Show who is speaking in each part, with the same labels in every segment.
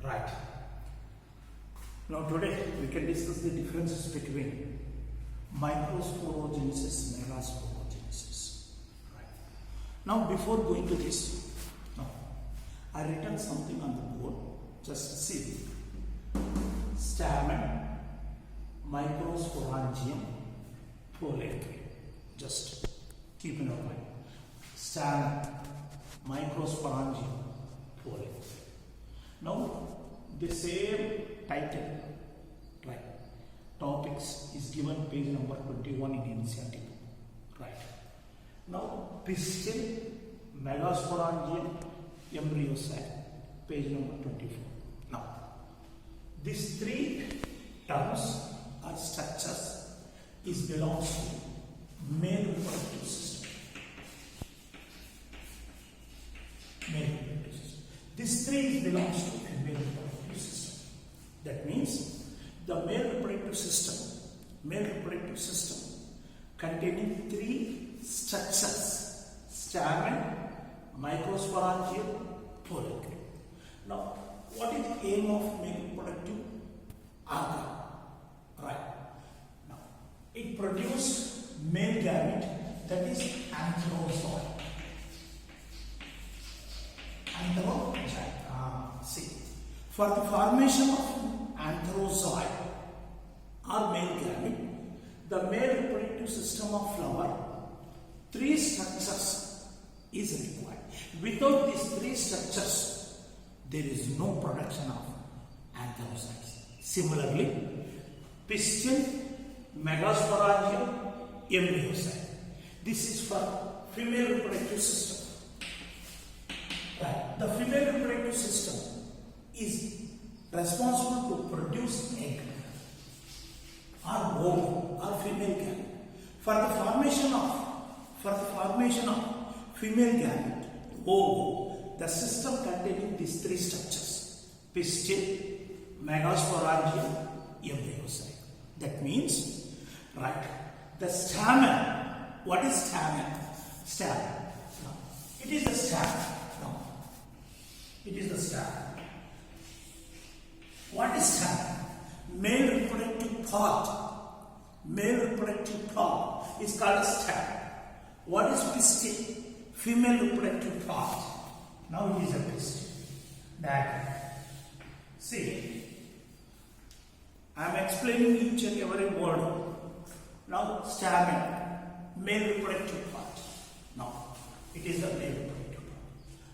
Speaker 1: Right. Now today we can discuss the differences between Microsporogenesis, Megasporogenesis. Right. Now before going to this, I written something on the board. Just see. Stamen, Microsporangium, pollen. Just keep in mind. Stamen, Microsporangium, pollen. Now the same title, right? Topics is given page number 21 in NCERT. Right. Now pistil, Megasporangium, embryo sac, page number 24. Now these three terms or structures is belongs to male reproductive system. Male reproductive system. These three belongs to female reproductive system. That means the male reproductive system containing three structures: stamen, microsporangium, pollen. Now, what is the aim of male reproductive organ? Right. Now, it produces male gamete, that is antherozoid. See, for the formation of antherozoid or male gamete, the male reproductive system of flower, three structures is required. Without these three structures, there is no production of antherozoids. Similarly, pistil, Megasporangium, embryo sac. This is for female reproductive system. Right. The female reproductive system is responsible to produce egg or ovum or female gamete. For the formation of female gamete, ovum, the system containing these three structures: pistil, Megasporangium, embryo sac. That means, right, the stamen. What is stamen? Stamen. No. It is the stamen. No. It is the stamen. What is stamen? Male reproductive part. Male reproductive part is called a stamen. What is pistil? Female reproductive part. Now it is a pistil. That. See. I am explaining each and every word. Now, stamen, male reproductive part. Now, it is the male reproductive part.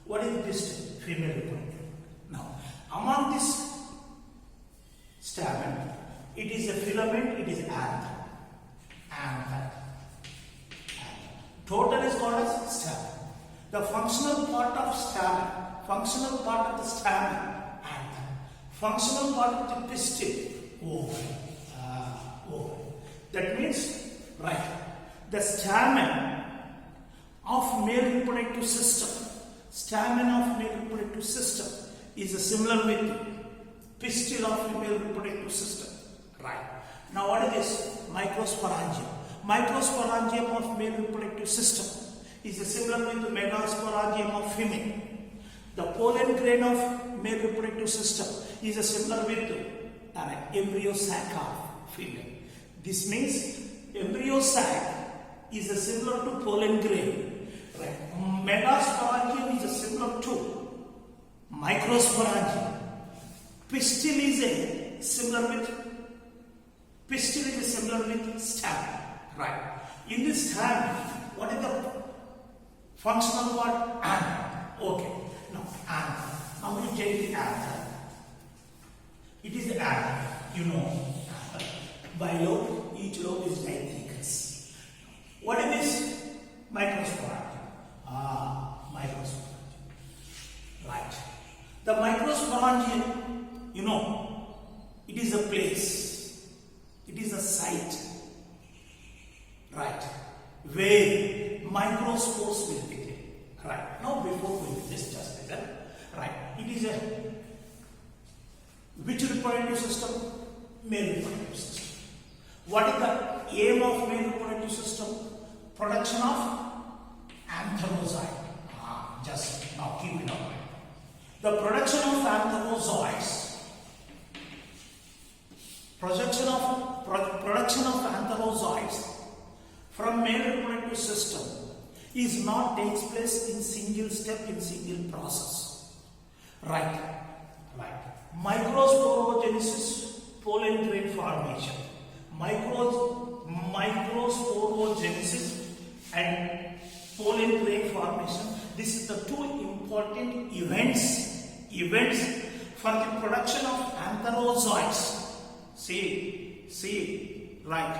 Speaker 1: What is pistil? Female reproductive. Now, among this stamen, it is a filament, it is anther. Total is called as stamen. The functional part of stamen, functional part of the stamen, anther. Functional part of the pistil, ovum. That means, right, the stamen of male reproductive system, is similar with pistil of female reproductive system. Right. Now what is this? Microsporangium. Microsporangium of male reproductive system is similar with the Megasporangium of female. The pollen grain of male reproductive system is similar with the embryo sac of female. This means embryo sac is similar to pollen grain. Right. Megasporangium is similar to Microsporangium. Pistil is similar with stamen. Right. In this stamen, what is the functional part? Anther. Okay. Now anther. Now we take the anther. It is the anther. You know. By lobe, each lobe is diathecous. What is this? Microsporangium. Microsporangium. Right. The microsporangium, you know, it is a place, it is a site, right, where microspores will be there. Right. Now, before we do this, just like that, right, it is a which reproductive system? Male reproductive system. What is the aim of male reproductive system? Production of antherozoid. Just now keep it in mind. The production of antherozoids. Production of antherozoids from male reproductive system is not takes place in single step, in single process. Right. Microsporogenesis, pollen grain formation. Microsporogenesis and pollen grain formation. This is the two important events for the production of antherozoids. See, right.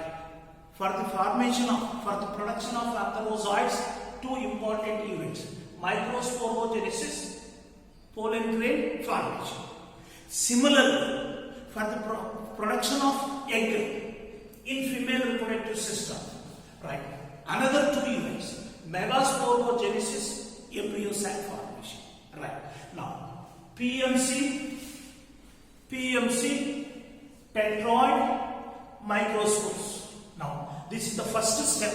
Speaker 1: For the production of antherozoids, two important events: microsporogenesis, pollen grain formation. Similarly, for the production of egg in female reproductive system, right? Another two events: megasporogenesis, embryo sac formation. Right. Now, PMC, tetroid microspores. Now, this is the first step.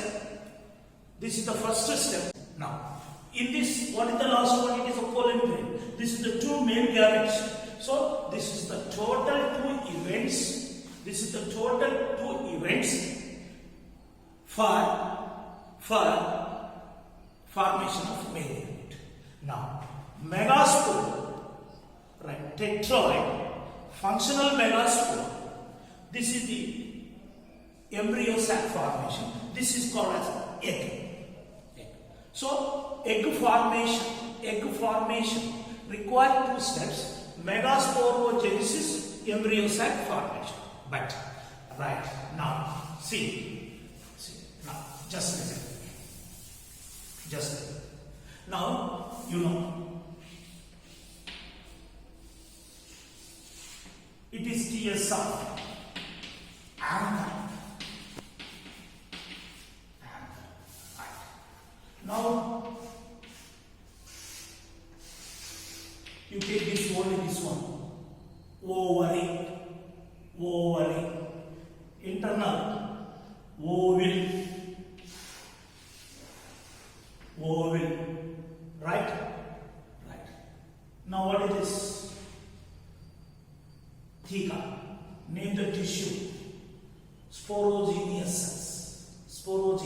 Speaker 1: Now, in this, what is the last one? It is a pollen grain. This is the two male gametes. So, this is the total two events. For formation of male gamete. Now, megaspore, right? Tetroid, functional megaspore. This is the embryo sac formation. This is called as egg. So, egg formation require two steps: megasporogenesis, embryo sac formation. But right now, see now, just listen. Now, you know, it is TSR, anchor. Right. Now, you take this one, ovary, internal, oval, right? Now, what is this? Theca. Name the tissue. Sporogenous cells.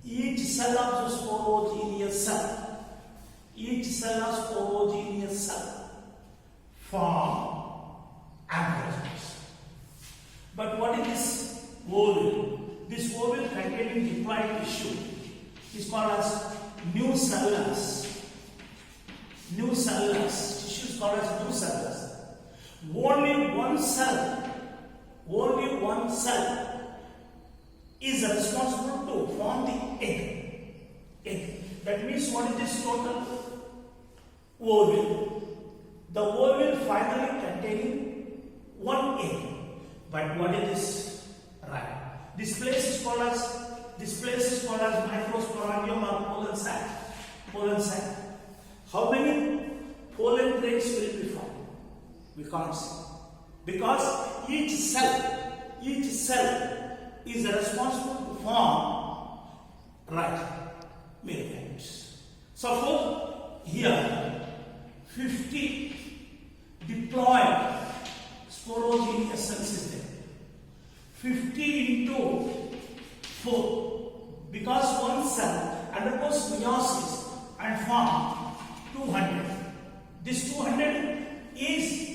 Speaker 1: Each cell of the sporogenous cell form antherozoids. But what is this oval? This oval containing diploid tissue is called as nucellus. Tissue is called as nucellus. Only one cell is responsible to form the egg. That means, what is this total? Oval. The oval finally containing one egg. But what is this? Right. This place is called as microsporogium or pollen sac. How many pollen grains will be formed? We can't see, because each cell is responsible to form, right, male gametes. Suppose here 50 diploid sporogenous cells is there. 50 into 4, because one cell undergoes meiosis and form 200. This 200 is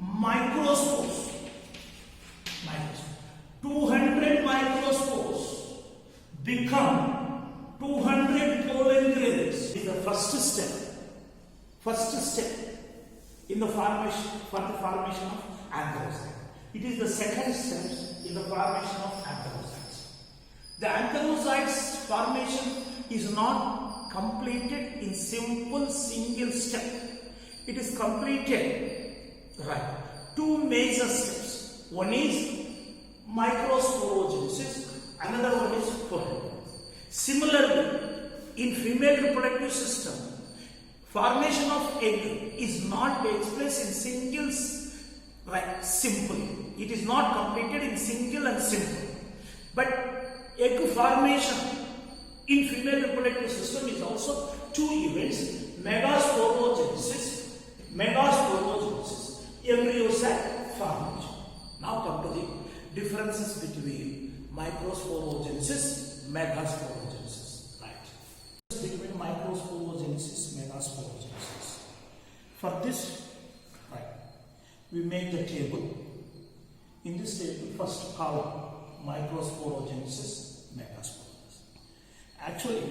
Speaker 1: microspores. 200 microspores become 200 pollen grains. This is the first step in the formation of antherozoids. It is the second step in the formation of antherozoids. The antherozoids formation is not completed in simple single step. It is completed, right, two major steps. One is microsporogenesis, another one is pollen. Similarly, in female reproductive system, formation of egg is not takes place in singles, right, simple. It is not completed in single and simple. But egg formation in female reproductive system is also two events: megasporogenesis Microsporogenesis, Megasporogenesis. Right. Between Microsporogenesis, Megasporogenesis. For this, right, we make the table. In this table, first column, Microsporogenesis, Megasporogenesis. Actually,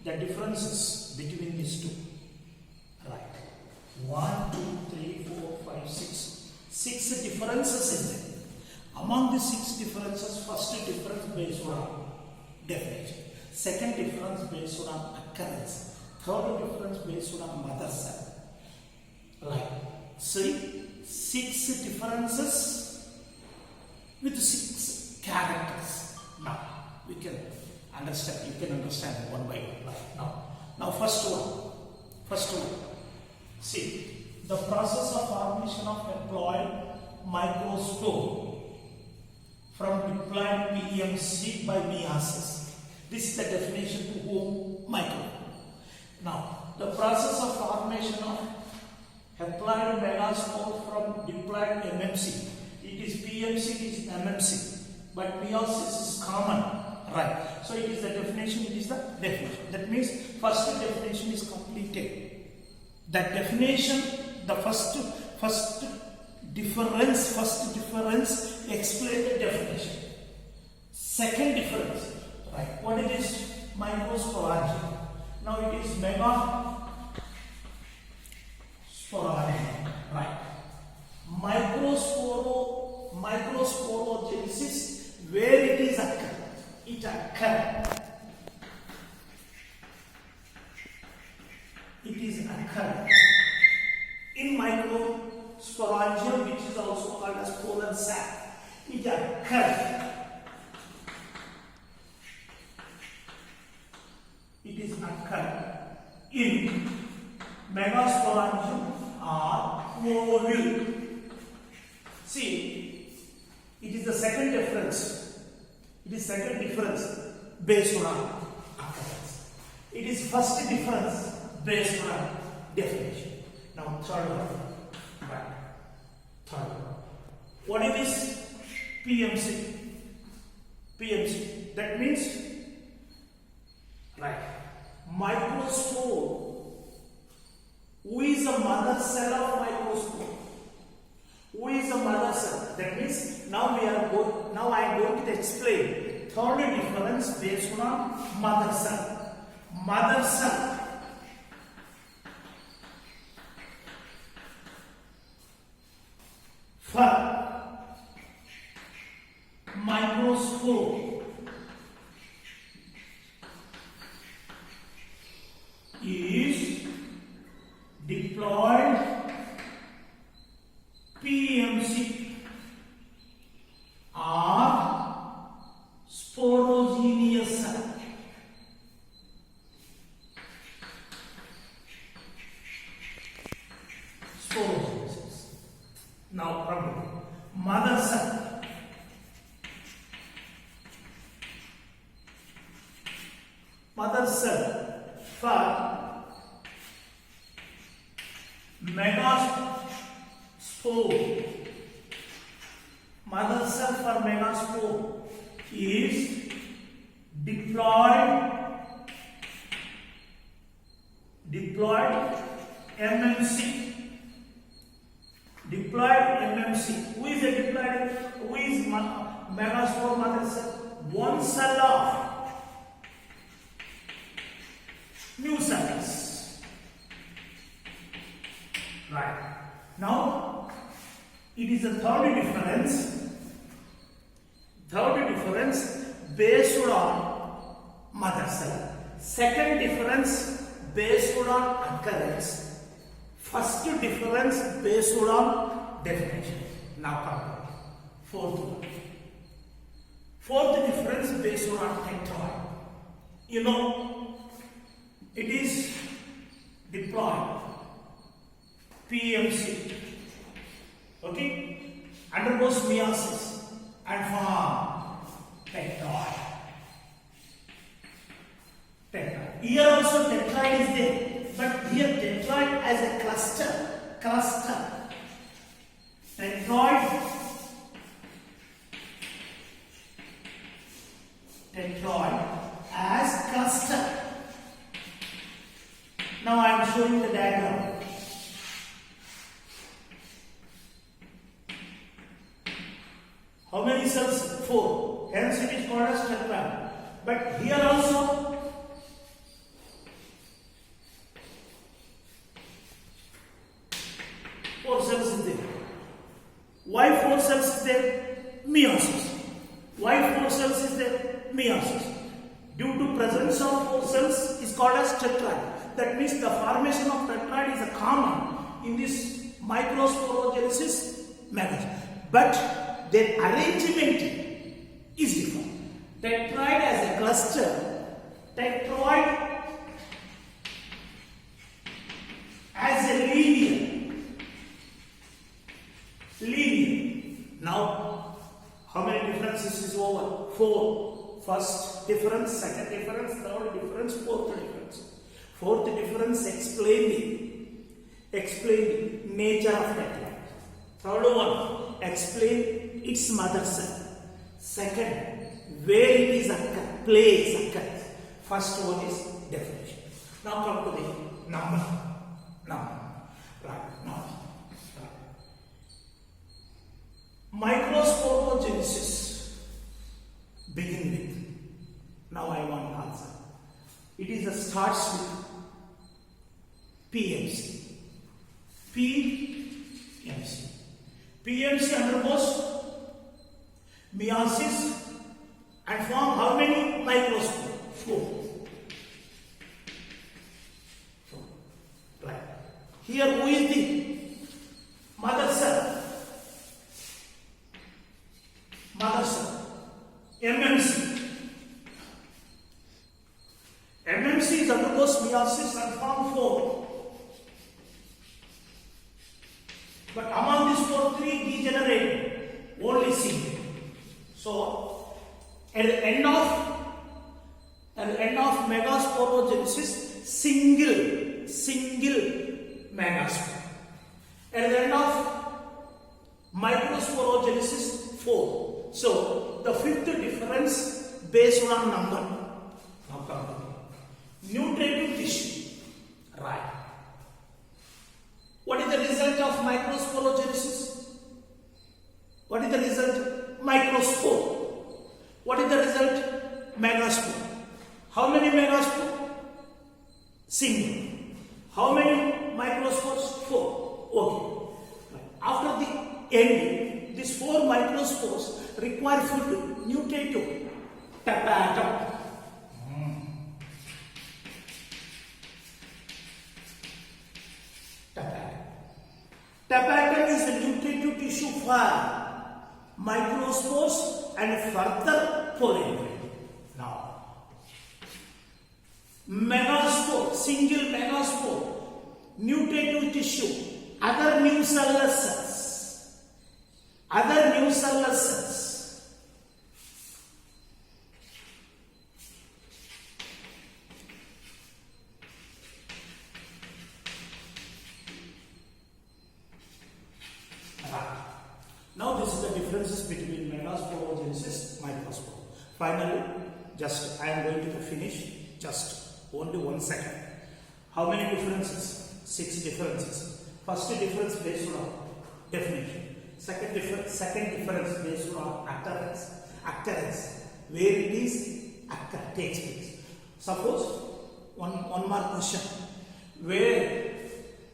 Speaker 1: the differences between these two, right? 1, 2, 3, 4, 5, 6. 6 differences in there. Among the 6 differences, first difference based on definition. Second difference based on occurrence. Third difference based on mother cell. Like, see, 6 differences with 6 characters. Now, we can understand. You can understand one by one. Right now, first one. See, the process of formation of haploid microspore from diploid PMC by meiosis. This is the definition to whom micro. Now, the process of formation of haploid megaspore from diploid MMC. It is PMC, it is MMC, but meiosis is common. Right. So it is the definition, it is the definition. That means first definition is completed. That definition, the first difference explain the definition. Second difference, right? What it is? Microsporogenesis. Now it is Megasporogenesis, right? Microsporogenesis, where it is occurred. It occurred. It is occurred in microsporogium, which is also called as pollen sac. It occurred. It is occurred in megasporogium or ovule. See, it is the second difference. It is second difference based on occurrence. It is first difference based on definition. Now third one. Right. Third one. What is this? PMC. PMC. That means, right, microspore. Who is the mother cell of microspore? Who is the mother cell? That means now I am going to explain third difference based on mother cell. Mother cell. For microspore is diploid PMC or sporogenous cell. Sporogenesis. Now, problem. Mother cell. Mother cell for megaspore. Mother cell for megaspore is diploid MMC. Diploid MMC. Who is a diploid? Who is megaspore mother cell? One cell of new cells. Right. Now, it is a third difference. Third difference based on mother cell. Second difference based on occurrence. First difference based on definition. Now come to fourth one. Fourth difference based on tetroid. You know, it is diploid PMC. Okay, undergoes meiosis and form tetroid. Tetroid. Here also tetroid is there, but here tetroid as a cluster. Tetroid tetroid as cluster. Now I am showing the diagram. How many cells? 4. Hence it is called as tetrad. But here also 4 cells is there. Why 4 cells is there? Meiosis. Why 4 cells is there? Meiosis. Due to presence of 4 cells is called as tetrad. That means the formation of tetrad is a common in this microsporogenesis method. But their arrangement is different. Tetrad as a cluster, tetroid as a linear. Now, how many differences is over? 4. First difference, second difference, third difference, fourth difference. Fourth difference explaining nature of tetrad. Third one, explain its mother cell. Second, where it is occurs. First one is definition. Now come to the number. Right now. Microsporogenesis begin with. Now I want to answer. It is a starts with PMC. PMC undergoes meiosis and form how many microspores? 4. Right. Here who is the mother cell? MMC. MMC undergoes meiosis and form 4. But among these 4, 3 degenerate, only single. So at the end of megasporogenesis, single megaspore. At the end of microsporogenesis, 4. So the fifth difference based on number. Now come to nutritive tissue. Right. What is the result of microsporogenesis? What is the result? Microspore. What is the result? Megaspore. How many megaspore? Single. How many microspores? 4. Okay. After the end, these 4 microspores require food, nutritive. Tapatum. Tapatum is the nutritive tissue for microspores and further pollinate. Now, megaspore, single megaspore, nutritive tissue, other unicellular cells. Now this is the differences between Microsporogenesis, Microspore. Finally, just I am going to finish just only 1 second. How many differences? 6 differences. First difference based on definition. Second difference based on occurrence. Where it is takes place. Suppose one more question. Where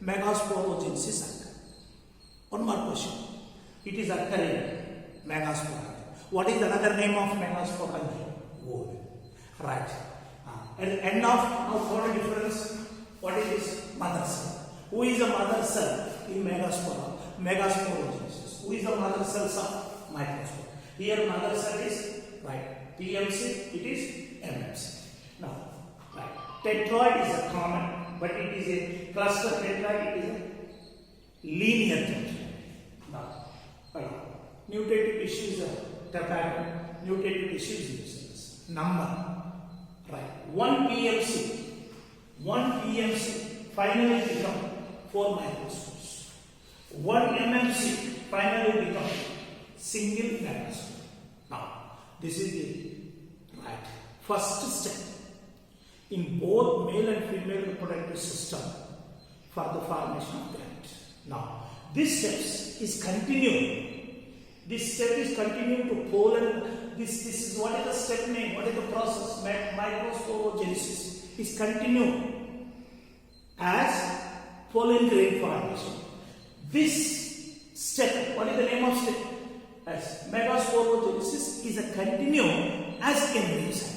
Speaker 1: Megasporogenesis occurs? One more question. It is occurring Megaspore. What is another name of Megaspore? Wood. Right. At the end of now third difference, what is this? Mother cell. Who is the mother cell in Megasporogenesis? Who is the mother cells of Microspore? Here mother cell is right. PMC, it is MMC. Now, right. Tetroid is a common, but it is a cluster tetroid, it is a linear tetroid. Now, right. Nutritive tissue is a tapatum, nutritive tissue is useless. Number. Right. One PMC finally become 4 microspores. One MMC finally become single microspore. Now, this is the right. Right. First step in both male and female reproductive system for the formation of gamete. Now, this step is continuing. This step is continuing to pollen. This is what is the step name? What is the process? Microsporogenesis is continuing as pollen grain formation. This step, what is the name of step? As Microsporogenesis is a continuum as embryo sac.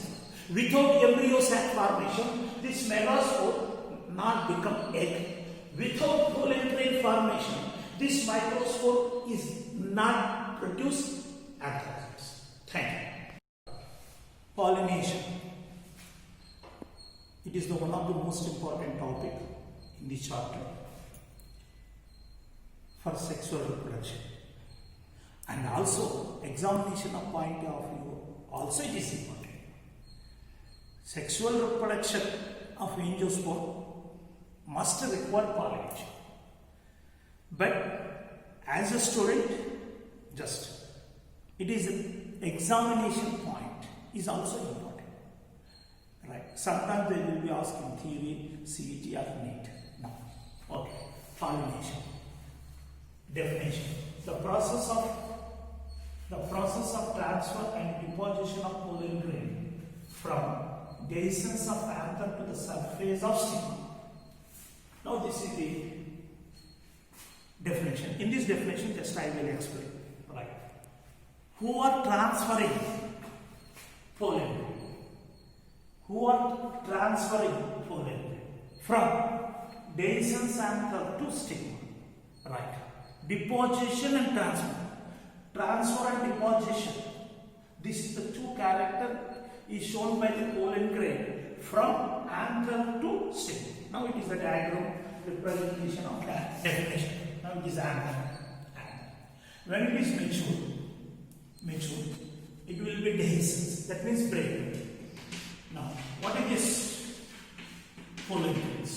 Speaker 1: Without embryo sac formation, this megaspore not become egg. Without pollen grain formation, this microspore is not produce anthrax. Thank you. Pollination. It is one of the most important topic in this chapter for sexual reproduction, and also examination of point of view also it is important. Sexual reproduction of angiosperm must require pollination, but as a student, just it is an examination point is also important, right? Sometimes they will be asking theory, CET or NEET. No. Okay. Pollination. Definition: the process of transfer and deposition of pollen grain from dehiscence of anther to the surface of stigma. Now this is the definition. In this definition, just I will explain. Right? Who are transferring pollen grain? Who are transferring pollen grain from dehiscence anther to stigma? Right? Deposition and transfer. Transfer and deposition. This is the two character is shown by the pollen grain from anther to stigma. Now it is the diagram representation of that definition. Now it is anther. When it is mature, it will be dehiscence. That means break. Now, what is this? Pollen grains.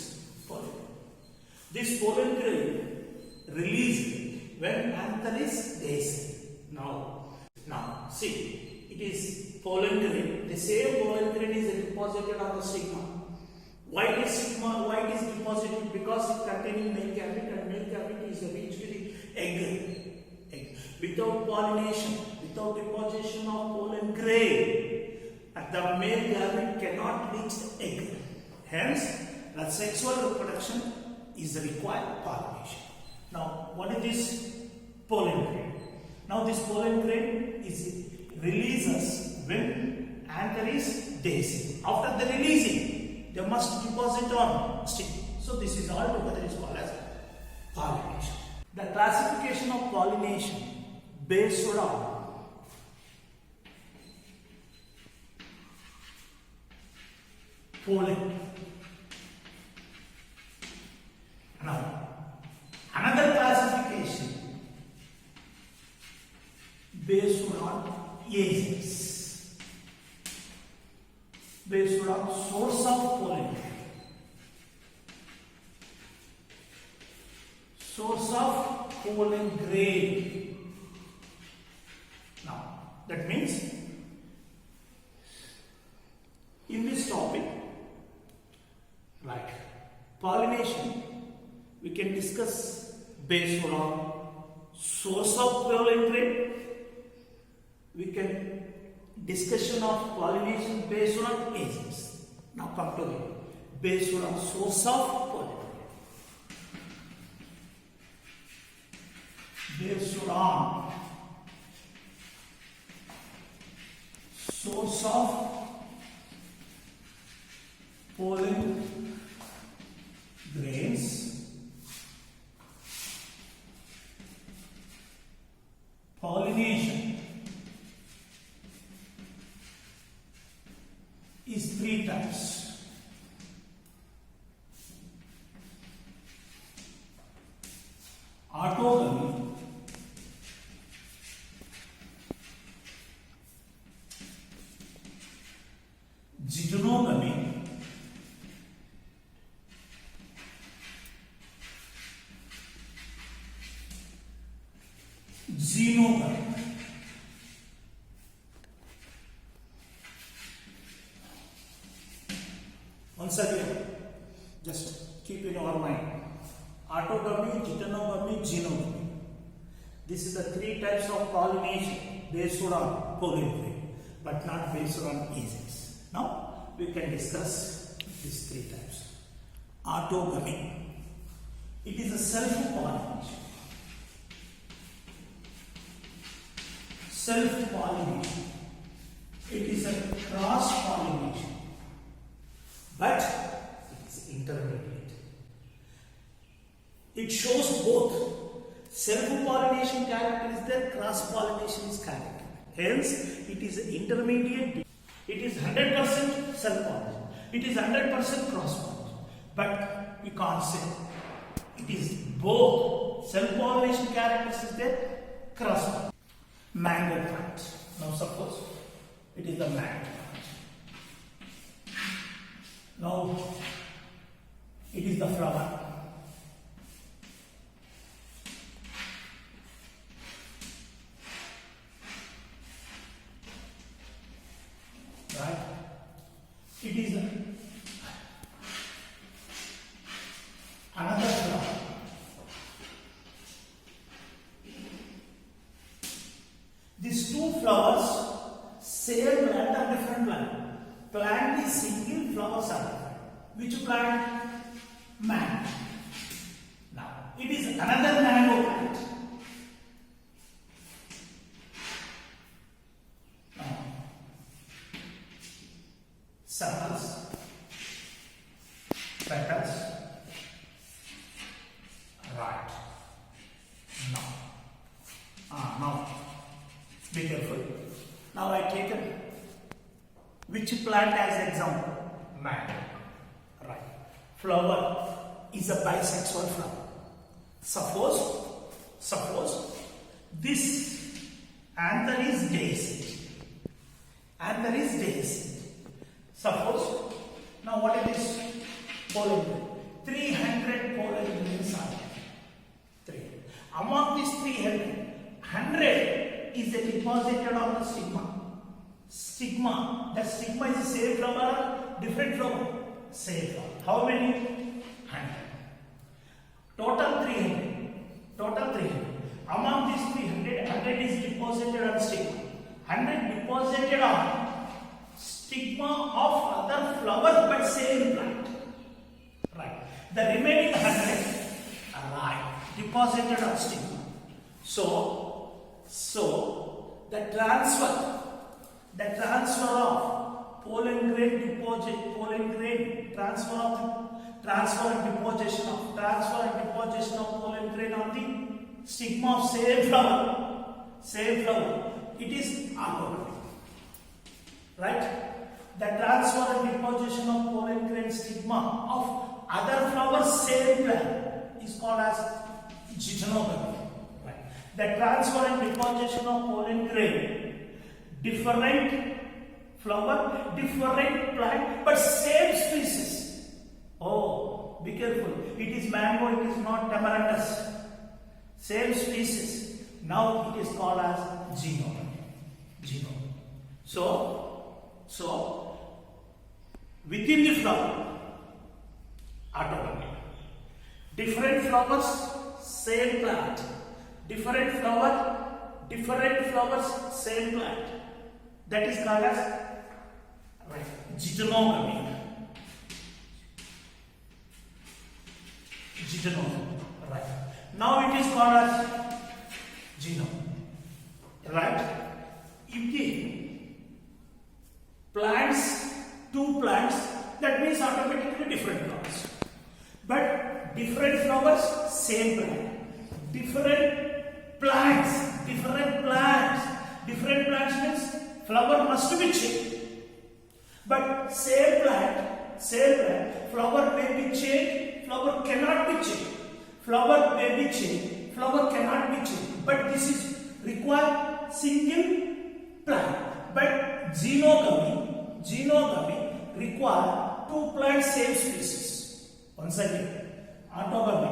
Speaker 1: This pollen grain released when anther is dehiscent. Now, see, it is pollen grain. The same pollen grain is deposited on the stigma. Why it is deposited? Because it containing male gamete, and male gamete is reached with the egg. Without pollination, without deposition of pollen grain, the male gamete cannot reach the egg. Hence, the sexual reproduction is required pollination. Now, what is this pollen grain? Now, this pollen grain is releases when anther is dehiscent. After the releasing, they must deposit on stigma. So, this is all together is called as pollination. The classification of pollination based on pollen. Now, another classification based on agents, based on source of pollen. Source of pollen grain. Now, that means in this topic, like pollination, we can discuss based on source of pollen grain. We can discussion of pollination based on agents. Now come to it. Based on source of pollen. Based on source of pollen grains, pollination is 3 types. Autogamy, zygonogamy, xenogamy. Autogamy, geitonogamy, xenogamy. This is the three types of pollination based on pollen grain, but not based on ages. Now we can discuss these three types. Autogamy. It is a self-pollination. Self-pollination. It is a cross-pollination, but it is intermediate. It shows both. Self-pollination character is there, cross-pollination is character. Hence, it is intermediate. It is 100% self-pollination. It is 100% cross-pollination. But we can't say it is both. Self-pollination characters is there, cross-pollination. Mango plant. Now suppose it is the mango plant. Now it is the flower. Right? It is another flower. These two flowers, same plant or different plant. Plant is single, flowers are different. Which plant? Mango. Now, it is another mango plant. Now, sepals, petals, right. Now, be careful. Now I taken which plant as example? Mango. Right. Flower is a bisexual flower. Suppose this anther is daisy. Anther is daisy. Suppose, now what is this? Pollen grain. 300 pollen grains are there. 3. Among these 300, 100 is deposited on the stigma. Stigma. That stigma is the same flower or different flower? Same flower. How many? 100. Total 300. Total 300. Among these 300, 100 is deposited on stigma. 100 deposited on stigma of other flowers but same plant. Right. The remaining 100 are right, deposited on stigma. So the transfer of pollen grain deposit, transfer and deposition of pollen grain on the stigma of same flower. It is autogamy. Right? The transfer and deposition of pollen grain stigma of other flowers same plant is called as geitonogamy. Right? The transfer and deposition of pollen grain, different flower, different plant, but same species. Oh, be careful. It is mango, it is not tamarind. Same species. Now it is called as xenogamy. So within the flower, autogamy. Different flowers, same plant. Different flowers, same plant. That is called as geitonogamy. Right. Now it is called as xenogamy. Right? If the plants, two plants, that means automatically different flowers. But different flowers, same plant. Different plants means flower must be changed. But same plant, flower may be changed, flower cannot be changed. Flower may be changed, flower cannot be changed. But this is require single plant. But xenogamy require two plants same species. Once again, autogamy,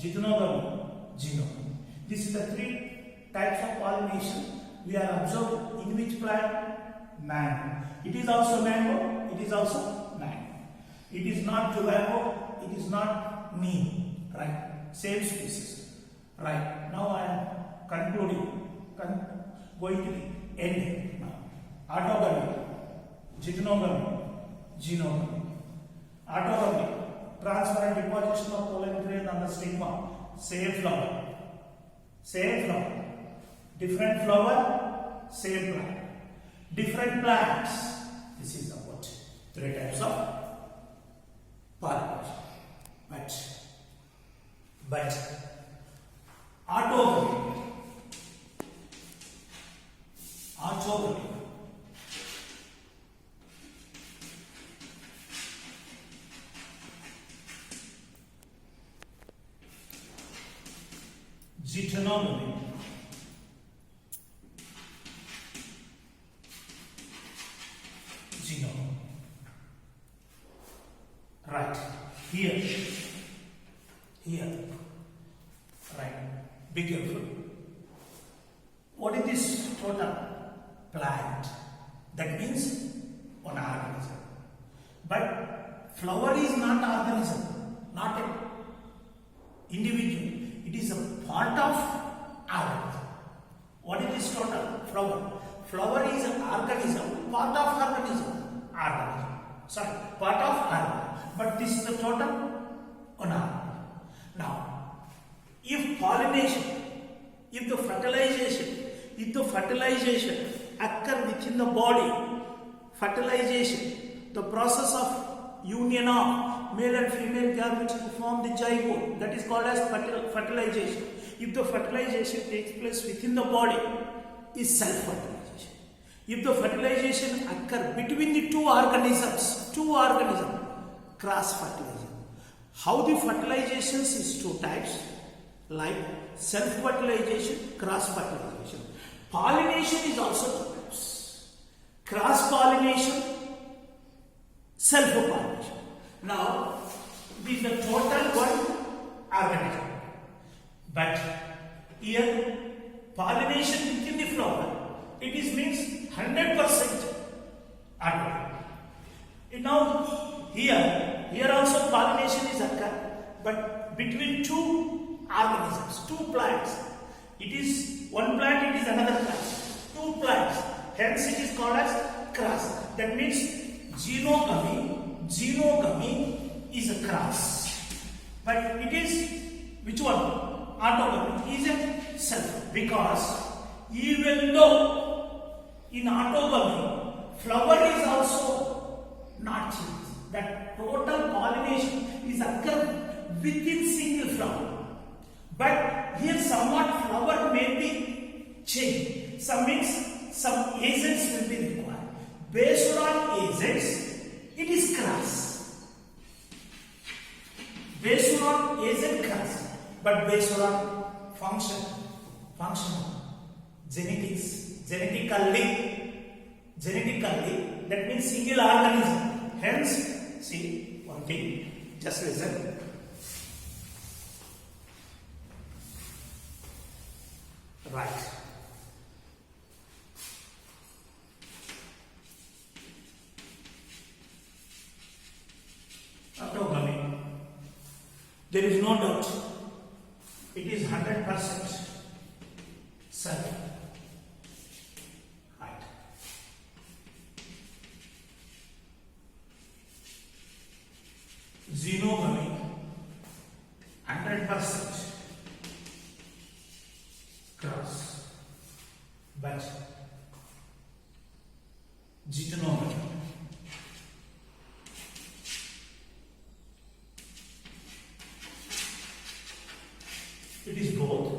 Speaker 1: geitonogamy, xenogamy. This is the three types of pollination we are observed in which plant? Mango. It is also mango, it is also mango. It is not tobacco, it is not neem, right? same species. Right. Now I am concluding, going to the end now. Autogamy, geitonogamy, genogamy. Autogamy, transfer and deposition of pollen grain on the stigma. Same flower. Same flower. Different flower, same plant. Different plants. This is about 3 types of pollination. But autogamy, geitonogamy, genome. Right. Here. Right. Be careful. What is this total? Plant. That means one organism. But flower is not organism, not an individual. It is a part of organism. What is this total? Flower. Flower is an organism, part of organism. Part of organism. But this is the total on organism. Now, if pollination, if the fertilization occur within the body, fertilization, the process of union of male and female gametes to form the zygote, that is called as fertilization. If the fertilization takes place within the body, is self-fertilization. If the fertilization occur between the two organisms, cross-fertilization. How the fertilizations is 2 types, like self-fertilization, cross-fertilization. Pollination is also 2 types. Cross-pollination, self-pollination. Now, this is the total one organism. But here, pollination within the flower, it is means 100% organism. Now, here also pollination is occur, but between 2 organisms, 2 plants. It is one plant, it is another plant. 2 plants. Hence it is called as cross. That means genogamy is a cross. But it is which one? Autogamy. Is it self? Because even though in autogamy flower is also not changed. That total pollination is occur within single flower. But here somewhat flower may be changed. Some agents will be required. Based on agents, it is cross. Based on agent cross. But based on functional, genetics, genetically, that means single organism. Hence, see one thing, just listen. Right. Autogamy. There is no doubt. It is 100% self. Right. Xenogamy, 100% cross. But geitonogamy, it is both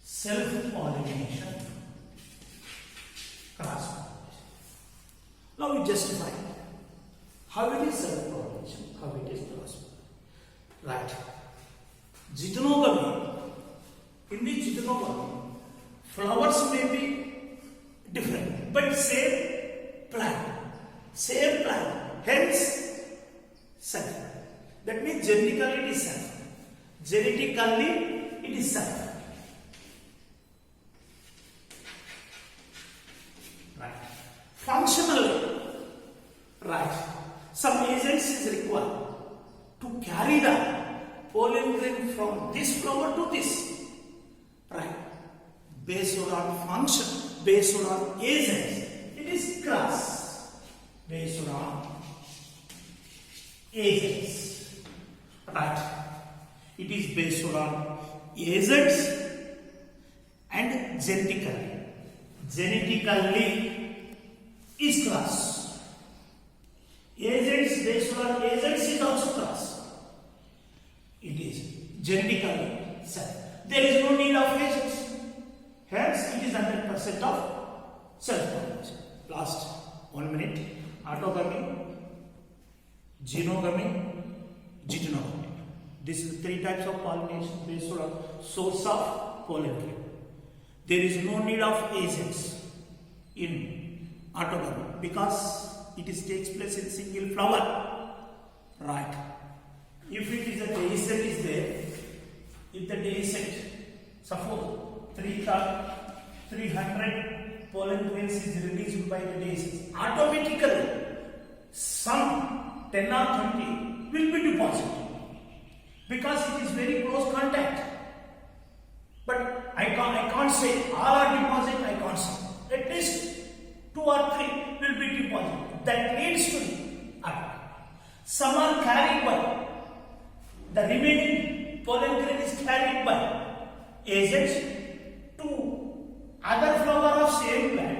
Speaker 1: self-pollination, cross-pollination. Now we justify how it is self-pollination, how it is cross-pollination. Right. Geitonogamy. In the geitonogamy, flowers may be different, but same plant, hence self. That means genetically it is self. Genetically it is self. Right. Functionally, right. Some agents is required. to carry the pollen grain from this flower to this, right? Based on function, based on agents, it is cross. Based on agents, right? It is based on agents and genetically is cross. Agents based on agents is also cross. It is genetically self. There is no need of agents. Hence, it is 100% of self-pollination. Last 1 minute. Autogamy, genogamy, geitonogamy. This is 3 types of pollination based on source of pollen grain. There is no need of agents in autogamy because it takes place in single flower, right? If it is a day set is there, if the day set, suppose 300 pollen grains is released by the day set, automatically some 10 or 20 will be deposited because it is very close contact. But I can't say all are deposited, I can't say. At least 2 or 3 will be deposited. That leads to the other. Some are carried by, the remaining pollen grain is carried by agents to other flower of same plant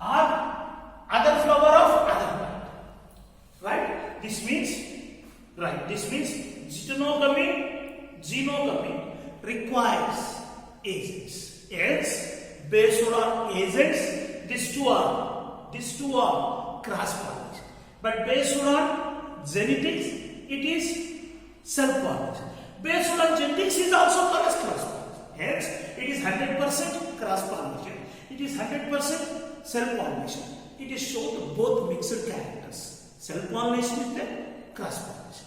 Speaker 1: or other flower of other plant. Right? This means genogamy requires agents. Else, based on agents, these two are cross pollination. But based on genetics, it is self pollination. Based on genetics is also cross pollination. Hence, it is 100% cross pollination. It is 100% self pollination. It is shown both mixed characters. Self pollination is the cross pollination.